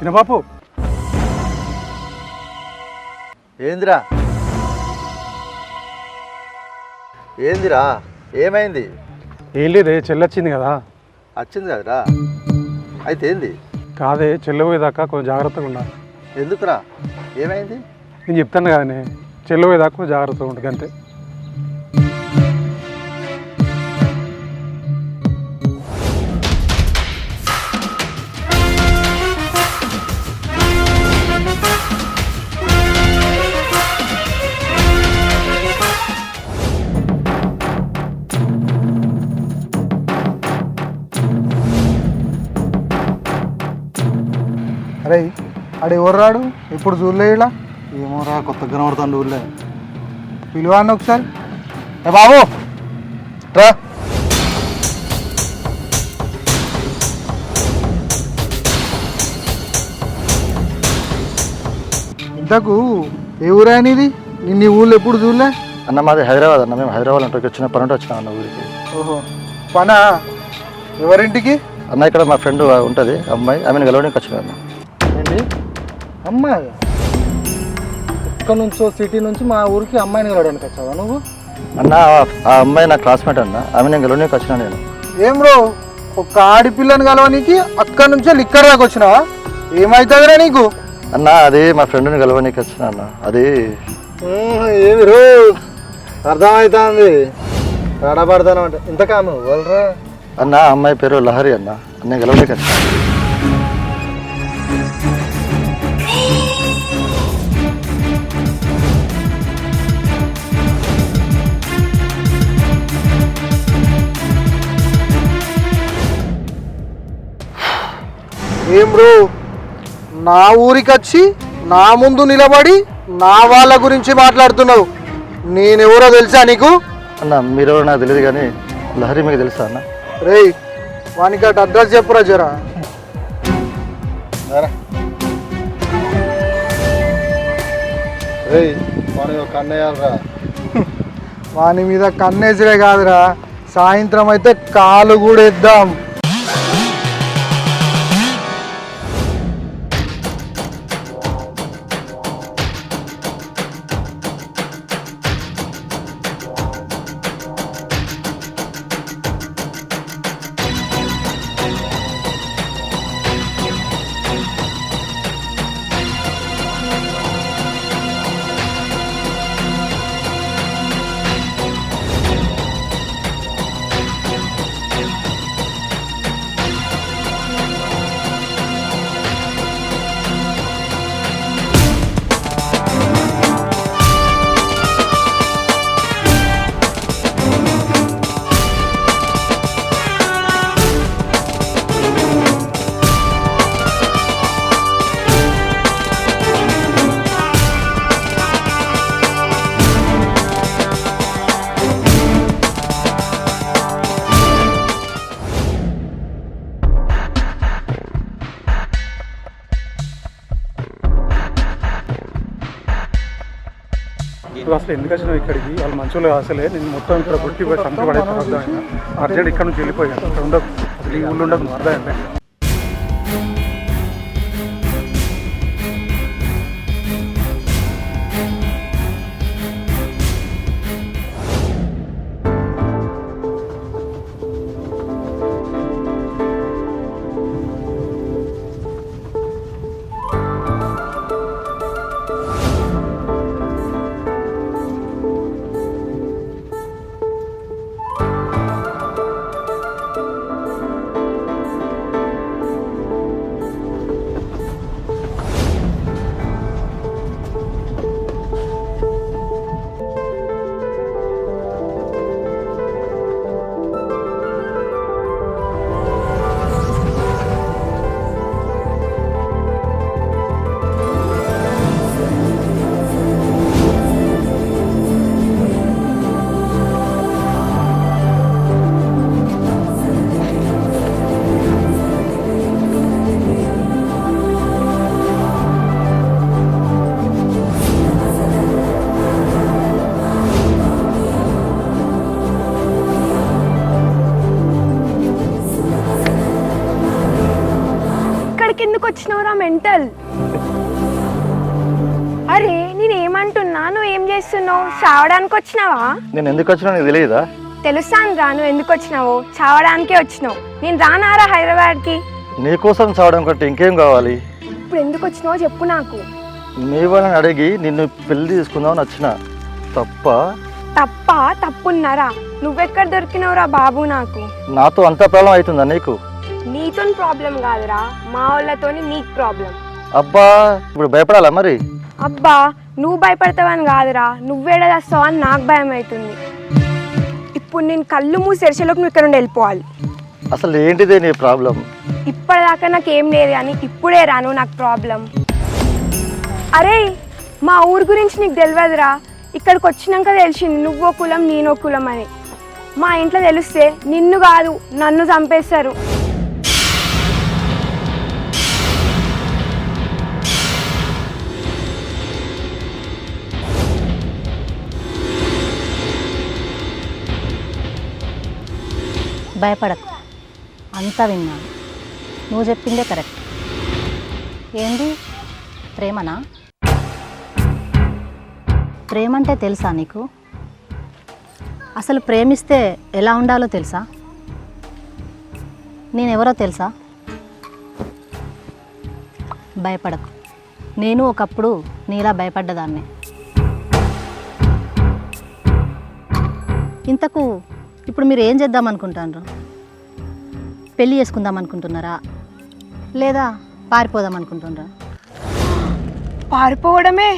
చిన్నబాపు ఏందిరా ఏందిరా ఏమైంది? ఏం లేదే, చెల్లొచ్చింది కదా. వచ్చింది కదరా, అయితే ఏంది? కాదే, చెల్లపోయేదాకా కొంచెం జాగ్రత్తగా ఉండాలి. ఎందుకురా, ఏమైంది? నేను చెప్తాను కదనే, చెల్లపోయేదాకా కొంచెం జాగ్రత్తగా ఉంటుంది అంతే. అరే ఆడు ఎవరు రాడు, ఎప్పుడు చూడలే ఇలా. ఏమోరా, కొత్త కనబడుతుంది ఊళ్ళో. పిలువాన్ని ఒకసారి. ఏ బాబు రా. ఇంతకు ఏ ఊరా ఇది? నిన్న ఈ ఊళ్ళో ఎప్పుడు చూడలే. అన్న మాది హైదరాబాద్ అన్న, మేము హైదరాబాద్ అంటే వచ్చిన పని అంటే వచ్చినాం అన్న ఊరికి. ఓహో, పనా? ఎవరింటికి? అన్న ఇక్కడ మా ఫ్రెండ్ ఉంటుంది అమ్మాయి, ఆమెను గెలవడానికి వచ్చిన అన్న. ఏంటి అమ్మాయి? ఇక్కడ నుంచో సిటీ నుంచి మా ఊరికి అమ్మాయిని కలవడానికి వచ్చావా నువ్వు? అన్న ఆ అమ్మాయి నా క్లాస్మేట్ అన్న, ఆమె నేను గెలవడానికి వచ్చిన. నేను ఏం బ్రో, ఒక ఆడపిల్లని కలవనికి అక్కడ నుంచో లిక్కర్ దాకా వచ్చినావా? ఏమవుతుందిరా నీకు? అన్న అది మా ఫ్రెండ్ని గెలవడానికి వచ్చిన అన్న. అది ఏమి రో అర్థమవుతుంది, తడబడతాను అంటే. ఇంతకాము వాళ్ళరా అన్న, ఆ అమ్మాయి పేరు లహరి అన్న, నేను గెలవడానికి వచ్చిన. ఏం బ్రో, నా ఊరికి వచ్చి నా ముందు నిలబడి నా వాళ్ళ గురించి మాట్లాడుతున్నావు. నేనెవరో తెలుసా నీకు? అన్న మీరెవరో నాకు తెలియదు, కానీ లహరి మీకు తెలుసా అన్న? రేయ్, వానికి అటు అడ్రస్ చెప్పురా జరా. రేయ్ వాని కన్నయ్యాలరా. వాని మీద కన్నేసిరే కాదురా, సాయంత్రం అయితే కాలు కూడా ఇద్దాం. నువ్వు అసలు ఎందుకు వచ్చినావు ఇక్కడికి? వాళ్ళు మంచోళ్ళు అసలే. నేను మొత్తం ఇక్కడ కొట్టి పోయి సంతృ పడేస్తాను. అర్థమైందా? అర్జెంట్ ఇక్కడ నుంచి వెళ్ళిపోయాను, ఇక్కడ ఉండదు, అసలు ఈ ఊళ్ళో ఉండదు. అర్థమైందా? మెంటల్. అరే నేనేమంటున్నా, నువ్వేం చేస్తున్నావు? చావడానికి వచ్చినావా? నేను ఎందుకు వచ్చినా నీకు తెలియదా? తెలుసాను రా, నువ్వు ఎందుకు వచ్చినావో. చావడానికే వచ్చినావు. నేను రానారా హైదరాబాద్కి? నీకోసం చావడం కంటే ఇంకేం కావాలి? ఇప్పుడు ఎందుకు వచ్చినావో చెప్పు నాకు. మీ వాళ్ళని అడిగి నిన్ను పెళ్లి తీసుకుందామని వచ్చిన. తప్పున్నారా? నువ్వెక్కడ దొరికినావురా బాబు నాకు? నాతో అంత ప్రాబ్లం అవుతుందా నీకు? నీతో ప్రాబ్లం కాదురా, మా వాళ్ళతోని నీకు ప్రాబ్లం. అబ్బా ఇప్పుడు భయపడాలా మరి? అబ్బా నువ్వు భయపడతావని కాదురా, నువ్వేడదాస్తావు అని నాకు భయం అవుతుంది. ఇప్పుడు నేను కళ్ళు మూసి తెరిచేలోకి నువ్వు ఇక్కడ నుండి వెళ్ళిపోవాలి. అసలు ఏంటిదే నీ ప్రాబ్లం? ఇప్పటిదాకా నాకేం లేదు కానీ ఇప్పుడే రాను నాకు ప్రాబ్లం. అరే మా ఊరు గురించి నీకు తెలియదురా. ఇక్కడికి వచ్చినాక తెలిసింది నువ్వో కులం నేనో కులం అని. మా ఇంట్లో తెలిస్తే నిన్ను కాదు నన్ను చంపేస్తారు. భయపడకు, అంతా విన్నాను. నువ్వు చెప్పిందే కరెక్ట్. ఏంది ప్రేమనా? ప్రేమ అంటే తెలుసా నీకు? అసలు ప్రేమిస్తే ఎలా ఉండాలో తెలుసా? నేనెవరో తెలుసా? భయపడకు, నేను ఒకప్పుడు నీలా భయపడ్డదాన్నే. ఇంతకు ఇప్పుడు మీరు ఏం చేద్దాం అనుకుంటారు? పెళ్ళి చేసుకుందాం అనుకుంటున్నారా లేదా పారిపోదాం అనుకుంటున్నారా? పారిపోవడమే?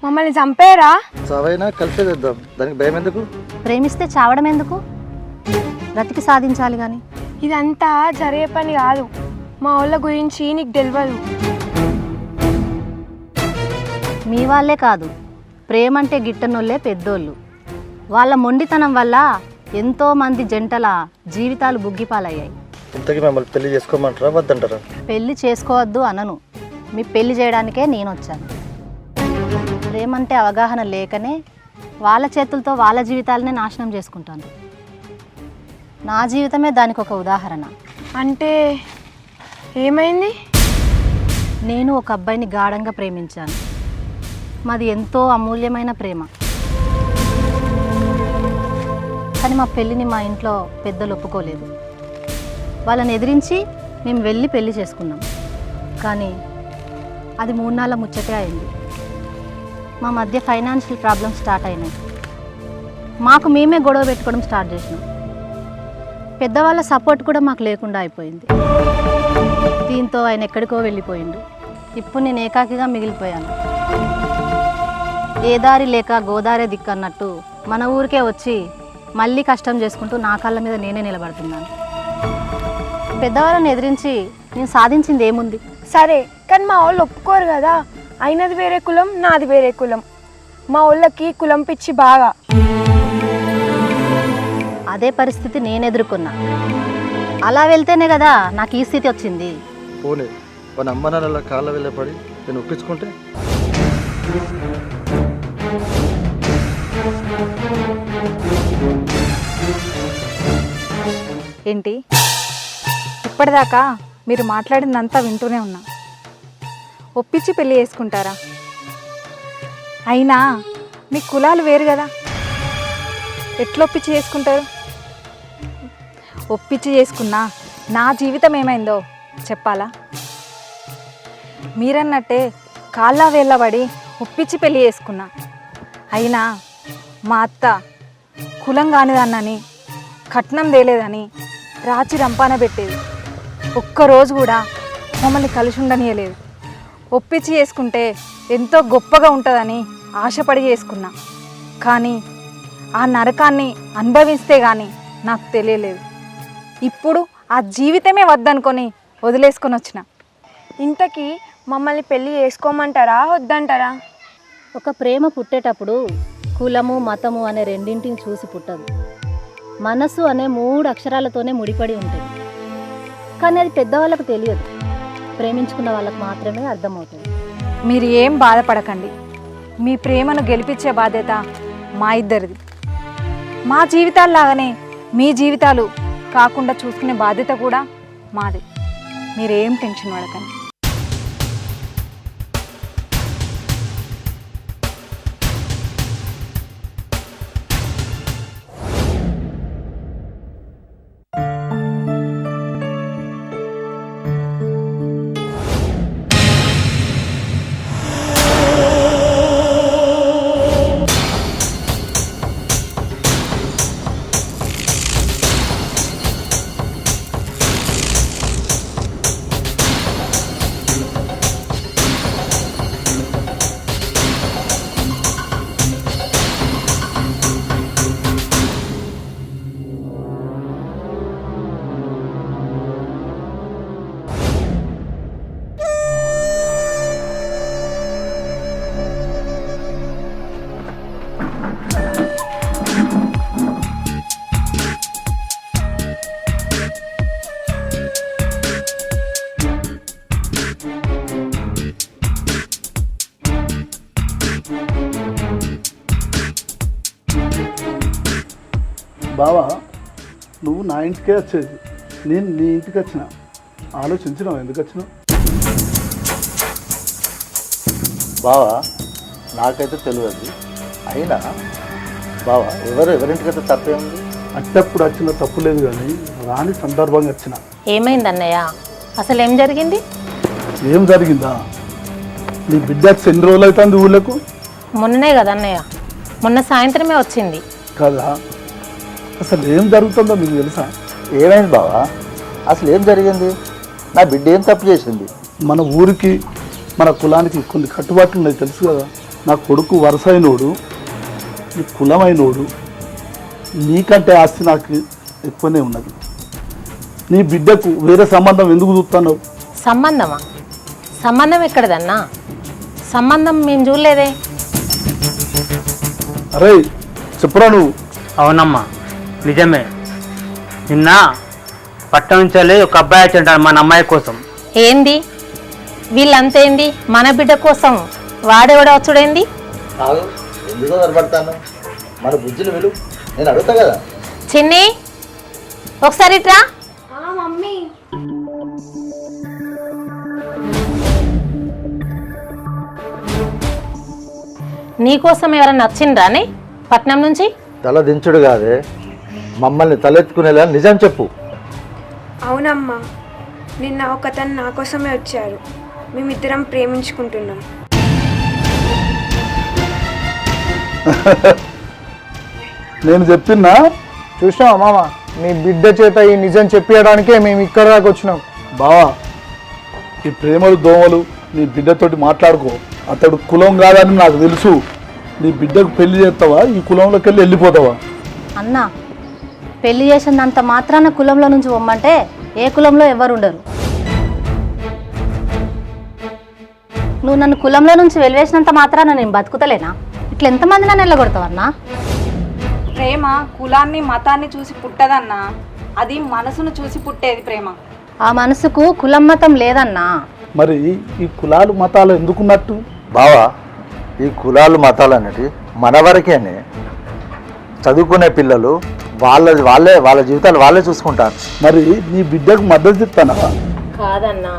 మమ్మల్ని చంపేరా? చావైనా కలిసే చేద్దాం, దానికి భయం ఎందుకు? ప్రేమిస్తే చావడం ఎందుకు? బ్రతికి సాధించాలి కానీ. ఇదంతా జరిగే పని కాదు. మా వాళ్ళ గురించి నీకు తెలియదు. మీ వాళ్ళే కాదు, ప్రేమ అంటే గిట్టనోళ్ళే పెద్దోళ్ళు. వాళ్ళ మొండితనం వల్ల ఎంతోమంది జంటల జీవితాలు బుగ్గిపాలయ్యాయి. ఇంతకీ మమ్మల్ని పెళ్లి చేసుకోమంటారా వద్దంటారా? పెళ్లి చేసుకోవద్దు అనను, మీ పెళ్లి చేయడానికే నేను వచ్చాను. ప్రేమంటే అవగాహన లేకనే వాళ్ళ చేతులతో వాళ్ళ జీవితాలనే నాశనం చేసుకుంటాను. నా జీవితమే దానికి ఒక ఉదాహరణ. అంటే ఏమైంది? నేను ఒక అబ్బాయిని గాఢంగా ప్రేమించాను. మాది ఎంతో అమూల్యమైన ప్రేమ. కానీ మా పెళ్ళిని మా ఇంట్లో పెద్దలు ఒప్పుకోలేదు. వాళ్ళని ఎదిరించి మేము వెళ్ళి పెళ్లి చేసుకున్నాం. కానీ అది 3 నెలల ముచ్చటే అయింది. మా మధ్య ఫైనాన్షియల్ ప్రాబ్లమ్స్ స్టార్ట్ అయినాయి. మాకు మేమే గొడవ పెట్టుకోవడం స్టార్ట్ చేసినాం. పెద్దవాళ్ళ సపోర్ట్ కూడా మాకు లేకుండా అయిపోయింది. దీంతో ఆయన ఎక్కడికో వెళ్ళిపోయిండు. ఇప్పుడు నేను ఏకాకిగా మిగిలిపోయాను. ఏ దారి లేక గోదారే దిక్కు అన్నట్టు మన ఊరికే వచ్చి మళ్ళీ కష్టం చేసుకుంటూ నా కాళ్ళ మీద నేనే నిలబడుతున్నాను. పెద్దవాళ్ళని ఎదిరించి నేను సాధించింది ఏముంది? సరే కానీ మా వాళ్ళు ఒప్పుకోరు కదా. అయినది వేరే కులం, నాది వేరే కులం. మా వాళ్ళకి కులం పిచ్చి బాగా. అదే పరిస్థితి నేను ఎదుర్కొన్నా. అలా వెళ్తేనే కదా నాకు ఈ స్థితి వచ్చింది. పోనీ వాళ్ళ అమ్మ నాన్నల కాళ్ళ వెళ్ళపడి నేను ఒప్పించుకుంటే? ఏంటి ఇప్పటిదాకా మీరు మాట్లాడిందంతా వింటూనే ఉన్నా. ఒప్పించి పెళ్ళి చేసుకుంటారా? అయినా మీ కులాలు వేరు కదా, ఎట్లా ఒప్పించి చేసుకుంటారు? ఒప్పించి చేసుకున్నా నా జీవితం ఏమైందో చెప్పాలా? మీరన్నట్టే కాళ్ళ వేళ్ళబడి ఒప్పించి పెళ్ళి చేసుకున్నా. అయినా మా అత్త కులం కానిదన్నని కట్నం తేలేదని రాచి రంపాన పెట్టేది. ఒక్కరోజు కూడా మమ్మల్ని కలిసి ఉండనియలేదు. ఒప్పించి చేసుకుంటే ఎంతో గొప్పగా ఉంటుందని ఆశపడి చేసుకున్నా. కానీ ఆ నరకాన్ని అనుభవిస్తే కానీ నాకు తెలియలేదు. ఇప్పుడు ఆ జీవితమే వద్దనుకొని వదిలేసుకొని వచ్చిన. ఇంతకీ మమ్మల్ని పెళ్ళి చేసుకోమంటారా వద్దంటారా? ఒక ప్రేమ పుట్టేటప్పుడు కులము మతము అనే రెండింటిని చూసి పుట్టదు. మనసు అనే 3 అక్షరాలతోనే ముడిపడి ఉంటుంది. కానీ అది పెద్దవాళ్ళకు తెలియదు, ప్రేమించుకున్న వాళ్ళకు మాత్రమే అర్థమవుతుంది. మీరు ఏం బాధపడకండి. మీ ప్రేమను గెలిపించే బాధ్యత మా ఇద్దరిది. మా జీవితాల్లాగానే మీ జీవితాలు కాకుండా చూసుకునే బాధ్యత కూడా మాది. మీరేం టెన్షన్ పడకండి. బావా నువ్వు నా ఇంటికే వచ్చేది, నేను నీ ఇంటికి వచ్చిన. ఆలోచించినావు ఎందుకు వచ్చినావు? బావా నాకైతే తెలియదు, అయినా బావా ఎవరింటికైతే తప్పే ఉంది. అట్టప్పుడు వచ్చిన తప్పు లేదు, కానీ రాని సందర్భంగా వచ్చిన. ఏమైంది అన్నయ్య? అసలు ఏం జరిగింది? ఏం జరిగిందా? నీ బిడ్డ ఎన్ని రోజులు అవుతుంది ఊళ్ళకు? మొన్ననే కదా అన్నయ్య, మొన్న సాయంత్రమే వచ్చింది కదా. అసలు ఏం జరుగుతుందో మీకు తెలుసా? ఏమైంది బావా? అసలు ఏం జరిగింది? నా బిడ్డ ఏం తప్పు చేసింది? మన ఊరికి మన కులానికి కొన్ని కట్టుబాట్లు ఉన్నాయి తెలుసు కదా. నా కొడుకు వరుస అయినోడు, నీ కులమైనోడు, నీకంటే ఆస్తి నాకు ఎక్కువనే ఉన్నది. నీ బిడ్డకు వేరే సంబంధం ఎందుకు చూస్తున్నావు? సంబంధమా? సంబంధం ఎక్కడదన్నా? సంబంధం మేము చూడలేదే. అరే చెప్పురా నువ్వు. అవునమ్మా నిజమే. నిన్న పట్టణం నుంచి ఒక అబ్బాయి వచ్చి మన అమ్మాయి కోసం. ఏంది వీళ్ళంతేంది? మన బిడ్డ కోసం వాడేవాడ వచ్చుడేంది? ఎందుకో నిలబడతాను, మన బుజ్జిని విలు, నేను అడుగుతా కదా. చిన్ని ఒకసారి ఇట్రా. మమ్మీ నీకోసం ఎవరన్నా వచ్చిండ్రానే పట్నం నుంచి? తల దించుడు కాదే, మమ్మల్ని తలెత్తుకునేలా నిజం చెప్పు. అవునమ్మా, నిన్న ఒకతను నా కోసమే వచ్చారు. మేమిద్దరం ప్రేమించుకుంటున్నాం. నేను చెప్పినా చూసినావా మామ, నీ బిడ్డ చేత ఈ నిజం చెప్పేయడానికే మేము ఇక్కడ దాకా వచ్చినాం. బావా ఈ ప్రేమలు దోమలు నీ బిడ్డతోటి మాట్లాడుకో. అతడు కులం కాదని నాకు తెలుసు. నీ బిడ్డకు పెళ్లి చేస్తావా, ఈ కులంలోకి వెళ్ళి వెళ్ళిపోతావా? అన్న, పెళ్లి చేసినంత మాత్రాన కులంలో నుంచి పొమ్మంటే ఏ కులంలో ఎవరు ఉండరు. నువ్వు నన్ను కులంలో నుంచి వెలివేసినంత మాత్రాన నేను బతుకుతలేనా? ఇట్లా ఎంతమంది నన్ను వెళ్ళగొడతావన్నా? ప్రేమ కులాన్ని మతాన్ని చూసి పుట్టదన్నా, అది మనసును చూసి పుట్టేది ప్రేమ. ఆ మనసుకు కులం మతం లేదన్నా. మరి ఈ కులాలు మతాలు ఎందుకున్నట్టు? బావా ఈ కులాలు మతాలు అనేవి మన వరకేనే. చదువుకునే పిల్లలు వాళ్ళ జీవితాలు వాళ్ళే చూసుకుంటారు. మరి నీ బిడ్డకు మద్దతు ఇస్తానా? కాదన్నా,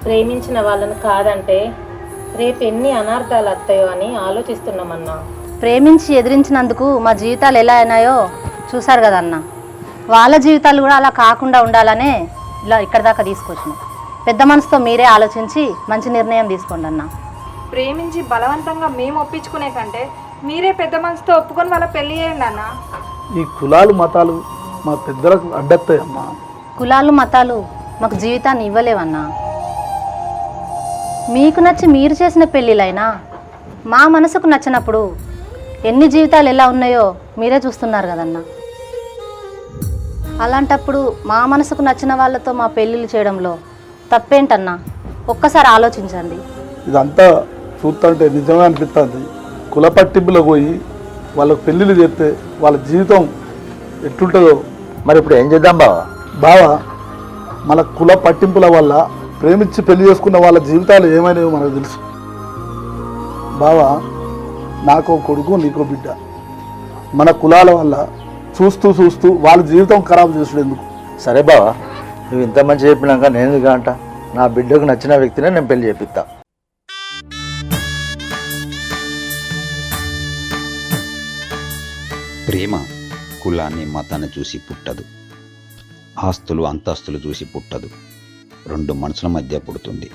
ప్రేమించిన వాళ్ళని కాదంటే రేపు ఎన్ని అనర్థాలు వస్తాయో అని ఆలోచిస్తున్నామన్నా. ప్రేమించి ఎదిరించినందుకు మా జీవితాలు ఎలా అయినాయో చూశారు కదన్నా. వాళ్ళ జీవితాలు కూడా అలా కాకుండా ఉండాలనే ఇలా ఇక్కడి దాకా తీసుకొచ్చినాం. పెద్ద మనసుతో మీరే ఆలోచించి మంచి నిర్ణయం తీసుకోండి అన్న. ప్రేమించి బలవంతంగా మేము ఒప్పించుకునే కంటే మీరే పెద్ద మనసుతో ఒప్పుకొని వాళ్ళ పెళ్లి చేయండి అన్న. ఈ కులాలు మతాలు మా పెద్దలకు అడ్డొస్తాయమ్మా. కులాలు మతాలు మాకు జీవితాన్ని ఇవ్వలేవన్నా. మీకు నచ్చి మీరు చేసిన పెళ్ళిళ్ళైనా మా మనసుకు నచ్చినప్పుడు ఎన్ని జీవితాలు ఎలా ఉన్నాయో మీరే చూస్తున్నారు కదన్నా. అలాంటప్పుడు మా మనసుకు నచ్చిన వాళ్ళతో మా పెళ్ళిళ్ళు చేయడంలో తప్పేంటన్నా? ఒక్కసారి ఆలోచించండి. ఇదంతా చూస్తుంటే నిజమే అనిపిస్తుంది. కుల పట్టింపులో పోయి వాళ్ళకు పెళ్ళిళ్ళు చేస్తే వాళ్ళ జీవితం ఎట్లుంటుందో. మరి ఇప్పుడు ఏం చేద్దాం బావా? బావా మన కుల పట్టింపుల వల్ల ప్రేమించి పెళ్లి చేసుకున్న వాళ్ళ జీవితాలు ఏమైనాయో మనకు తెలుసు. బావా నాకో కొడుకు నీకో బిడ్డ. మన కులాల వల్ల చూస్తూ వాళ్ళ జీవితం ఖరాబ్ చేసుడు ఎందుకు? సరే బావా, నువ్వు ఇంత మంచి చెప్పినాక నేను ఎందుకు అంట? నా బిడ్డకు నచ్చిన వ్యక్తినే నేను పెళ్లి చేపిస్తా. ప్రేమ కులాన్ని మతాన్ని చూసి పుట్టదు, ఆస్తులు అంతస్తులు చూసి పుట్టదు, రెండు మనసుల మధ్య పుడుతుంది.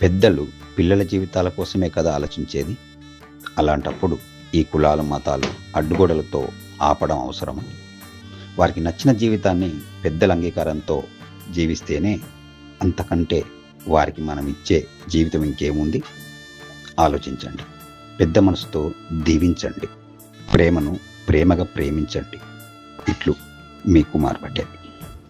పెద్దలు పిల్లల జీవితాల కోసమే కదా ఆలోచించేది. అలాంటప్పుడు ఈ కులాలు మతాలు అడ్డుగోడలతో ఆపడం అవసరం. వారికి నచ్చిన జీవితాన్ని పెద్దల అంగీకారంతో జీవిస్తేనే, అంతకంటే వారికి మనం ఇచ్చే జీవితం ఇంకేముంది? ఆలోచించండి, పెద్ద మనసుతో దీవించండి, ప్రేమను ప్రేమగా ప్రేమించండి. ఇట్లు మీ కుమార్ పటేల్.